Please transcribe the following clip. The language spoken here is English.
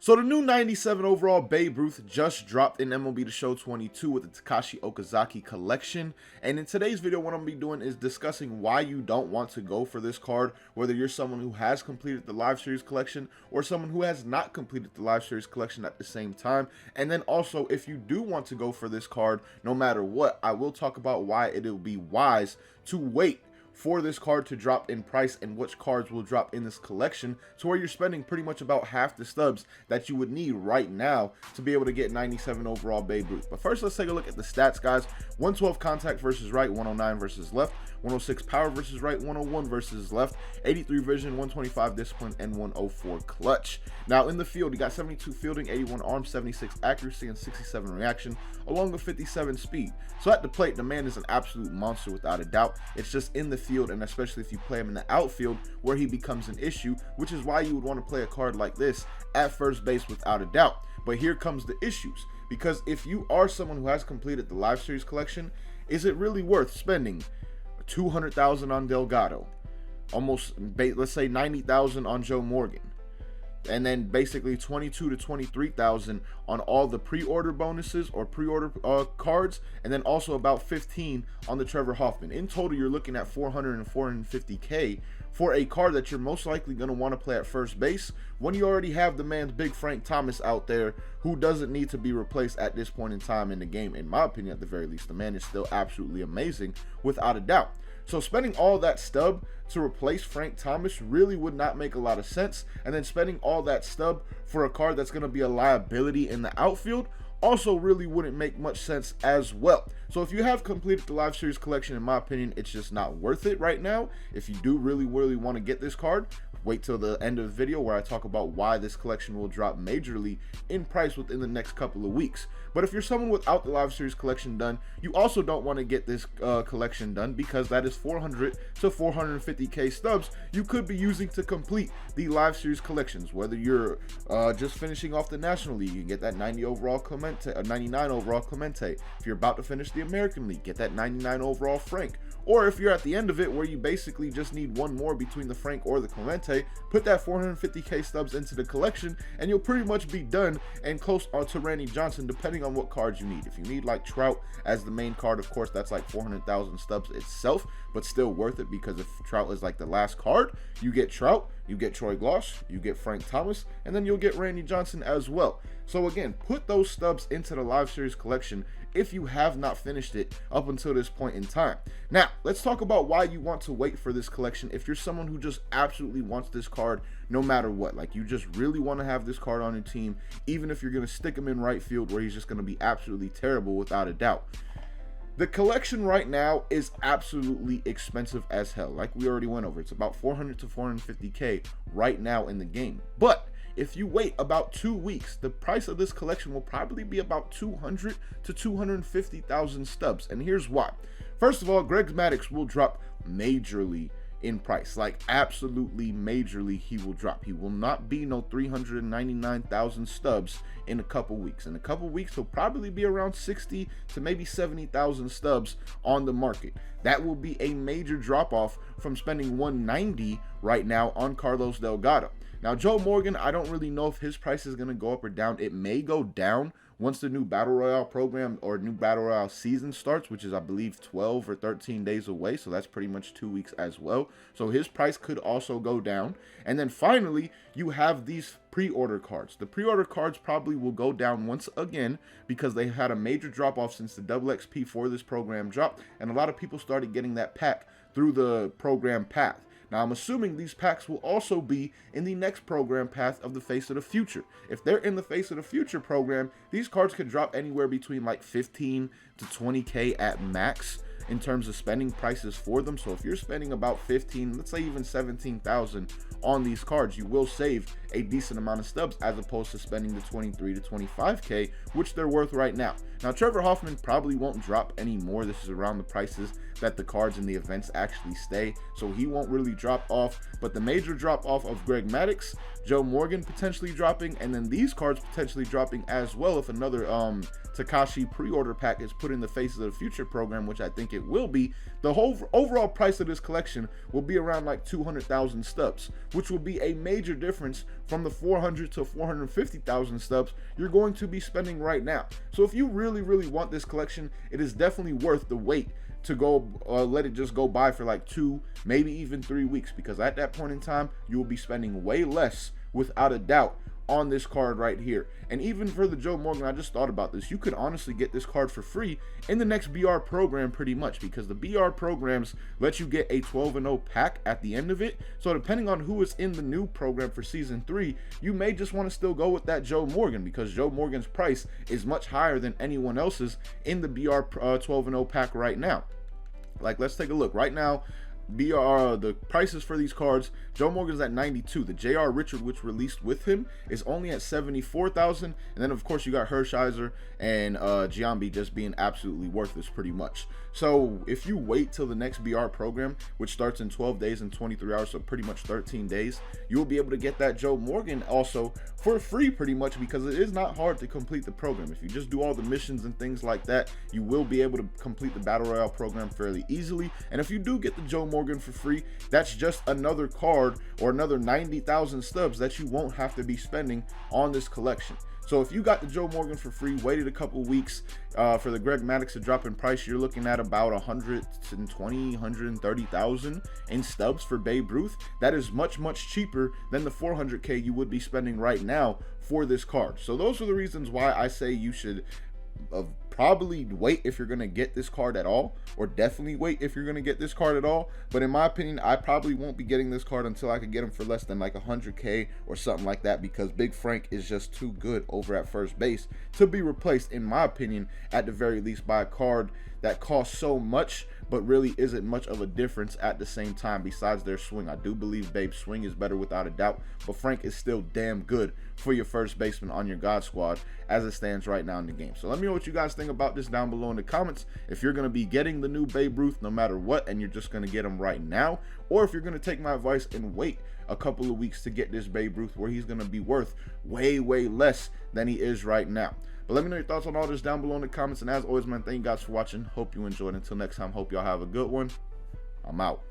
So the new 97 overall Babe Ruth just dropped in MLB The Show 22 with the Takashi Okazaki collection. And in today's video, what I'm going to be doing is discussing why you don't want to go for this card, whether you're someone who has completed the live series collection or someone who has not completed the live series collection at the same time. And then also, if you do want to go for this card, no matter what, I will talk about why it'll be wise to wait for this card to drop in price and which cards will drop in this collection, to where you're spending pretty much about half the stubs that you would need right now to be able to get 97 overall Babe Ruth. But first, let's take a look at the stats, guys. 112 contact versus right, 109 versus left, 106 power versus right, 101 versus left, 83 vision, 125 discipline, and 104 clutch. Now in the field, he got 72 fielding, 81 arm, 76 accuracy, and 67 reaction, along with 57 speed. So at the plate, the man is an absolute monster without a doubt. It's just in the field, and especially if you play him in the outfield, where he becomes an issue, which is why you would want to play a card like this at first base without a doubt. But here comes the issues, because if you are someone who has completed the live series collection, is it really worth spending 200,000 on Delgado, almost, let's say 90,000 on Joe Morgan, and then basically 22 to 23,000 on all the pre-order bonuses or pre-order cards, and then also about 15 on the Trevor Hoffman? In total, you're looking at 400 and 450K for a card that you're most likely going to want to play at first base, when you already have the man's big Frank Thomas out there, who doesn't need to be replaced at this point in time in the game. In my opinion, at the very least, the man is still absolutely amazing without a doubt. So spending all that stub to replace Frank Thomas really would not make a lot of sense, and then spending all that stub for a card that's going to be a liability in the outfield also really wouldn't make much sense as well. So if you have completed the live series collection, in my opinion, it's just not worth it right now. If you do really want to get this card, wait till the end of the video where I talk about why this collection will drop majorly in price within the next couple of weeks. But if you're someone without the live series collection done, you also don't want to get this collection done, because that is 400 to 450K stubs you could be using to complete the live series collections. Whether you're just finishing off the National League, you get that 90 overall Clemente, 99 overall Clemente. If you're about to finish the American League, get that 99 overall Frank. Or if you're at the end of it where you basically just need one more between the Frank or the Clemente, put that 450K stubs into the collection and you'll pretty much be done and close to Randy Johnson, depending on what cards you need. If you need like Trout as the main card, of course, that's like 400,000 stubs itself, but still worth it, because if Trout is like the last card, you get Trout, you get Troy Gloss, you get Frank Thomas, and then you'll get Randy Johnson as well. So again, put those stubs into the live series collection if you have not finished it up until this point in time. Now, let's talk about why you want to wait for this collection if you're someone who just absolutely wants this card no matter what. Like, you just really want to have this card on your team, even if you're going to stick him in right field where he's just going to be absolutely terrible without a doubt. The collection right now is absolutely expensive as hell. Like we already went over, it's about 400 to 450K right now in the game. But if you wait about 2 weeks, the price of this collection will probably be about 200 to 250,000 stubs. And here's why. First of all, Greg Maddux will drop majorly in price, like absolutely majorly. He will drop. He will not be no 399,000 stubs in a couple weeks. In a couple weeks, he'll probably be around 60 to maybe 70,000 stubs on the market. That will be a major drop off from spending 190 right now on Carlos Delgado. Now, Joe Morgan, I don't really know if his price is going to go up or down. It may go down once the new Battle Royale program or new Battle Royale season starts, which is, I believe, 12 or 13 days away. So that's pretty much 2 weeks as well. So his price could also go down. And then finally, you have these pre-order cards. The pre-order cards probably will go down once again, because they had a major drop off since the double XP for this program dropped. And a lot of people started getting that pack through the program path. Now, I'm assuming these packs will also be in the next program path of the Face of the Future. If they're in the Face of the Future program, these cards could drop anywhere between like 15 to 20K at max in terms of spending prices for them. So if you're spending about 15, let's say even 17,000 on these cards, you will save a decent amount of stubs as opposed to spending the 23 to 25K, which they're worth right now. Now, Trevor Hoffman probably won't drop any more. This is around the prices that the cards in the events actually stay, so he won't really drop off. But the major drop off of Greg Maddux, Joe Morgan potentially dropping, and then these cards potentially dropping as well if another Takashi pre-order pack is put in the Faces of the Future program, which I think it it will be, the whole overall price of this collection will be around like 200,000 stubs, which will be a major difference from the 400 to 450,000 stubs you're going to be spending right now. So if you really want this collection, it is definitely worth the wait to go let it just go by for like 2, maybe even 3 weeks, because at that point in time you will be spending way less, without a doubt, on this card right here. And even for the Joe Morgan, I just thought about this, you could honestly get this card for free in the next BR program pretty much, because the BR programs let you get a 12-0 pack at the end of it. So depending on who is in the new program for season 3, you may just want to still go with that Joe Morgan, because Joe Morgan's price is much higher than anyone else's in the BR 12-0 pack right now. Like, let's take a look right now. The prices for these cards, Joe Morgan's at 92. The J.R. Richard, which released with him, is only at 74,000. And then of course you got Hershiser and Giambi just being absolutely worthless pretty much. So if you wait till the next BR program, which starts in 12 days and 23 hours, so pretty much 13 days, you will be able to get that Joe Morgan also for free pretty much, because it is not hard to complete the program. If you just do all the missions and things like that, you will be able to complete the Battle Royale program fairly easily. And if you do get the Joe Morgan for free, that's just another card or another 90,000 stubs that you won't have to be spending on this collection. So if you got the Joe Morgan for free, waited a couple weeks for the Greg Maddux to drop in price, you're looking at about 120, 130,000 in stubs for Babe Ruth. That is much cheaper than the 400K you would be spending right now for this card. So those are the reasons why I say you should probably wait if you're going to get this card at all, or definitely wait if you're going to get this card at all. But in my opinion, I probably won't be getting this card until I could get him for less than like 100K or something like that, because Big Frank is just too good over at first base to be replaced, in my opinion, at the very least, by a card that costs so much but really isn't much of a difference at the same time besides their swing. I do believe Babe's swing is better without a doubt, but Frank is still damn good for your first baseman on your God squad as it stands right now in the game. So let me know what you guys think about this down below in the comments. If you're going to be getting the new Babe Ruth no matter what, and you're just going to get him right now, or if you're going to take my advice and wait a couple of weeks to get this Babe Ruth where he's going to be worth way less than he is right now. But let me know your thoughts on all this down below in the comments. And as always, man, thank you guys for watching. Hope you enjoyed. Until next time, hope y'all have a good one. I'm out.